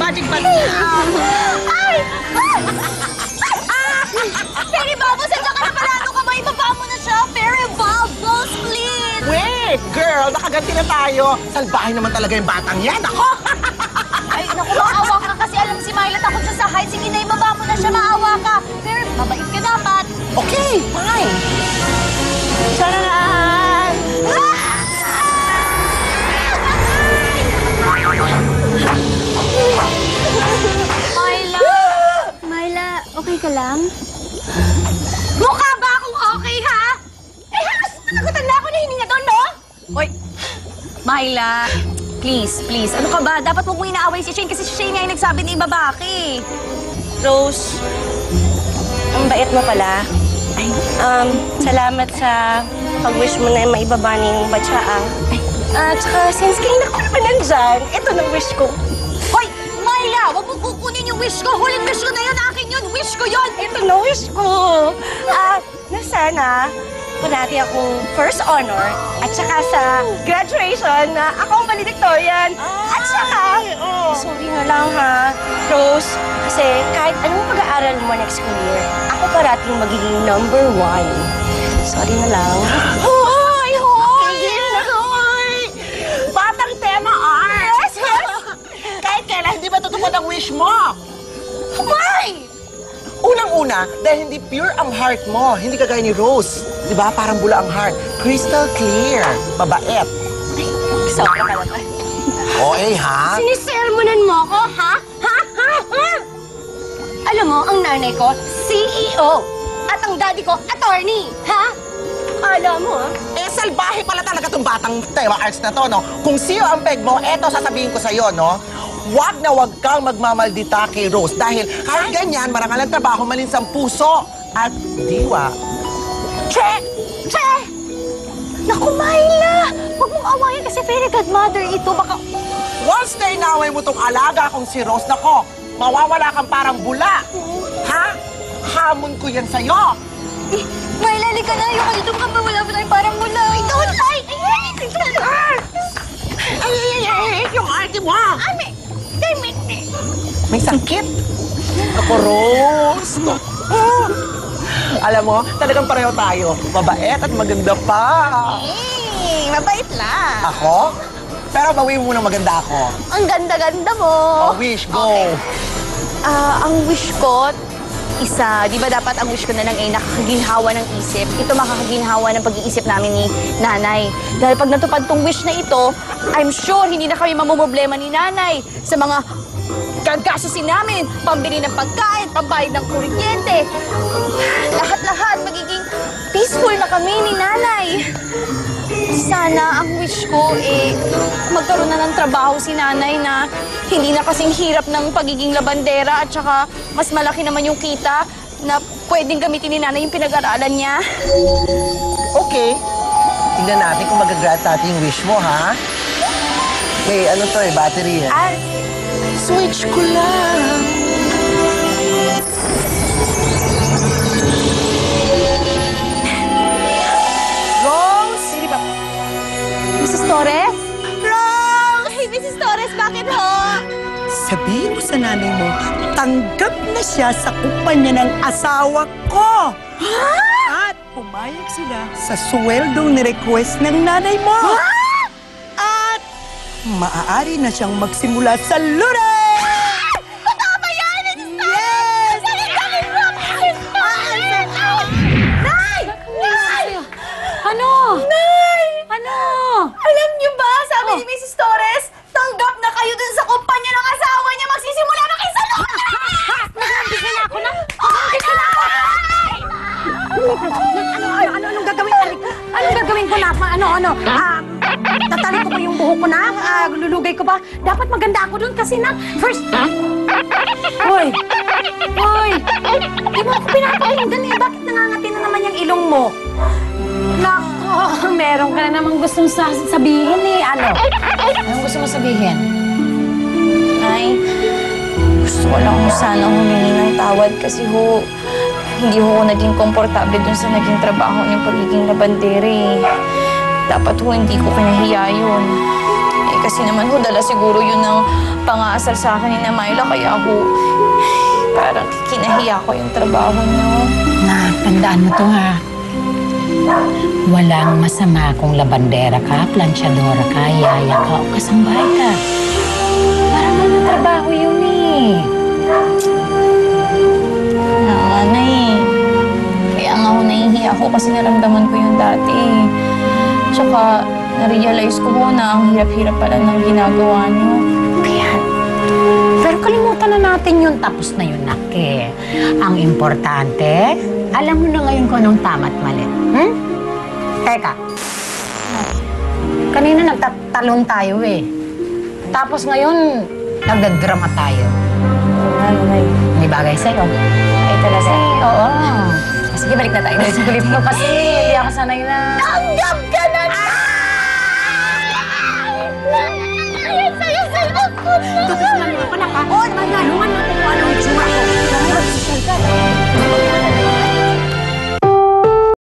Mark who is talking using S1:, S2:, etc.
S1: magic band. Ay! Fairy Bubbles, nandiyan ka na pala. Ano ka ba? Ibaba mo na siya. Fairy Bubbles, please.
S2: Wait, girl, nakaganti na tayo. Salbahe naman talaga yung batang yan. Ako!
S1: Ay, naku, maawa ka kasi alam si Myla takot siya sa height. Sige na, ibaba mo na siya. Maawa ka. Fairy, mabait ka dapat.
S2: Okay, fine.
S1: Tararan! Myla!
S3: Myla, okay ka lang?
S1: Mukha ba akong okay, ha? Eh, halos panagutan na ako na hininga doon, no? Hoy, Myla, please, please. Ano ka ba? Dapat mo inaaway si Shane kasi si Shane nga yung nagsabi na ibaba ka, eh.
S4: Rose, ang bait mo pala. Ay, salamat sa pag-wish mo na maibaba niya yung batsaang. Tsaka since kayo na ko naman nandyan, ito na wish ko.
S1: Hoy, Myla, wag mo kukunin yung wish ko. Huling wish ko na yun, akin yun. Wish ko yun.
S4: Ito na wish ko. Na sana, parati akong first honor at saka sa graduation na ako ang valedictorian. At saka, sorry na lang ha, Rose, kasi kahit anong pag-aaral mo next school year, ako parating magiging #1. Sorry na lang.
S2: Hoy! Hoy! Batang tema art! Kahit kailan, hindi ba tutupad ang wish mo? Why? Unang-una, dahil hindi pure ang heart mo. Hindi kagaya ni Rose. Di ba? Parang bula ang heart. Crystal clear. Mabait.
S4: Sobra ka naman.
S2: Okay, ha?
S4: Sinisermonan mo ako, ha? Ha? Alam mo, ang nanay ko, CEO. At ang daddy ko, attorney. Ha? Alam mo, ha?
S2: Eh, salbahe pala talaga tong batang tema arts na to, no? Kung siyo ang peg mo, eto sasabihin ko sa'yo, no? Huwag na huwag kang magmamaldita kay Rose dahil kahit ganyan, marangal ang trabaho, malinsang puso at diwa.
S1: Che! Che! Naku, Myla! Huwag mong awayin kasi fairy godmother ito. Baka...
S2: Once na inaway mo tong alaga kong si Rose, nako, mawawala kang parang bula. Ha? Hamon ko yan sa'yo.
S1: Eh, Myla, halika na. Ayoko dito ka ba? Wala pa tayong parang mula. I don't like it!
S2: Yung arte mo, ha?
S1: Ame! Damit eh!
S2: May sakit. Ako, Rose. Alam mo, talagang pareho tayo. Mabait at maganda pa.
S1: Eh, mabait lang.
S2: Ako? Pero bawiin mo muna maganda ako.
S1: Ang ganda-ganda mo.
S2: Oh, wish, go.
S1: Ang wish ko, isa, di ba dapat ang wish ko na lang ay nakakaginhawa ng isip? Ito makakaginhawa ng pag-iisip namin ni nanay. Dahil pag natupad tong wish na ito, I'm sure hindi na kami mamumroblema ni nanay sa mga gagastusin namin, pambili ng pagkain, pambayad ng kuryente. Lahat-lahat, magiging peaceful na kami ni nanay. Sana ang wish ko, magkaroon na ng trabaho si nanay na hindi na kasing hirap ng pagiging labandera at saka mas malaki naman yung kita na pwedeng gamitin ni nanay yung pinag-aralan niya.
S2: Okay. Tingnan natin kung mag-grant natin yung wish mo, ha? Okay, ano to battery yan? Switch ko lang.
S1: Rose! Mrs. Torres? Rose! Hey, Mrs. Torres, bakit ho?
S5: Sabihin mo sa nanay mo, tanggap na siya sa kumpanya ng asawa ko.
S1: Ha?
S5: At pumayag sila sa sweldong ni-request ng nanay mo.
S1: Ha?
S5: At maaari na siyang magsimula sa Lunes!
S1: Totoo ba yan, Mrs. Torres? Yes! Nay! Nay!
S3: Ano?
S1: Nay!
S3: Ano?
S1: Alam niyo ba, sabi ni Mrs. Torres, tanggap na kayo dun sa kumpanya ng asawa niya, magsisimula na kayo sa Lunes!
S3: Nag-umpisa na ako na? Nag-umpisa na ako? Anong gagawin? Anong gagawin ko na? Ano? Tatali ko ba yung buhok ko na? Lulugay ko ba? Dapat maganda ako dun kasi na first... Hoy! Hoy! Di mo ako pinapakinggan eh. Bakit nangangati na naman yung ilong mo? Nako, meron ka na namang gustong sabihin eh. Anong gusto mo sabihin?
S4: Ay, gusto ko lang sana humingi ng tawad kasi hindi ho naging komportable dun sa naging trabaho niyang pagiging labandere. Dapat hindi ko kinahiya yun.
S1: kasi naman ho, dala siguro yun ng pang-aasar sa akin ni Myla, kaya ho, parang kinahiya ko yung trabaho niyo.
S3: Na, tandaan mo to ha. Walang masama kung labandera ka, planchadora ka, yaya ka, o kasambahay ka. Parang ano trabaho yun eh.
S1: Nanay, kaya nga ho nahihiya ko kasi naramdaman ko yung dati. Tsaka, na-realize ko ho na ang hirap-hirap pala ng ginagawa niyo.
S3: Kaya, pero kalimutan na natin yun. Tapos na yun, nak eh. Ang importante, alam mo na ngayon kung anong tama at mali. Hmm? Teka. Kanina nagtatalon tayo eh. Tapos ngayon, nagdadrama tayo.
S1: Nanay.
S3: May bagay sa'yo.
S1: Ay talaga.
S3: Oo. Sige, balik na tayo. Sa clip ko kasi, hindi ako sanay na...
S1: Tanggap ka na!